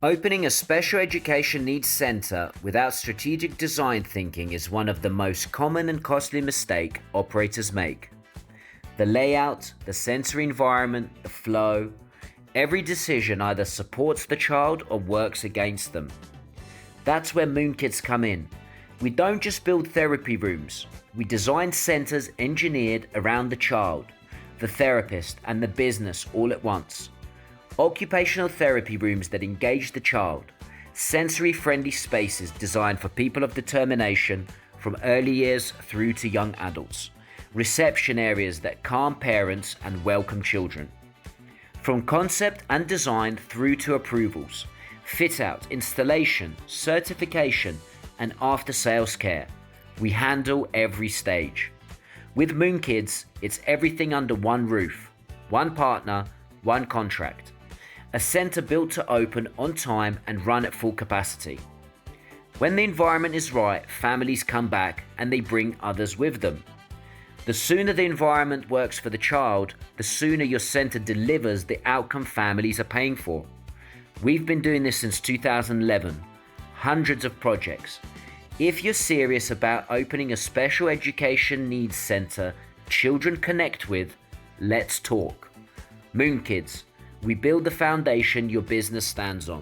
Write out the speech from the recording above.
Opening a special education needs center without strategic design thinking is one of the most common and costly mistakes operators make. The layout, the sensory environment, the flow, every decision either supports the child or works against them. That's where Moon Kids come in. We don't just build therapy rooms, we design centers engineered around the child, the therapist, and the business all at once. Occupational therapy rooms that engage the child, sensory-friendly spaces designed for people of determination from early years through to young adults, reception areas that calm parents and welcome children. From concept and design through to approvals, fit-out, installation, certification, and after-sales care, we handle every stage. With Moon Kids, it's everything under one roof, one partner, one contract. A center built to open on time and run at full capacity. When the environment is right, families come back and they bring others with them. The sooner the environment works for the child, the sooner your center delivers the outcome families are paying for. We've been doing this since 2011, hundreds of projects. If you're serious about opening a special education needs center children connect with, let's talk. Moon Kids. We build the foundation your business stands on.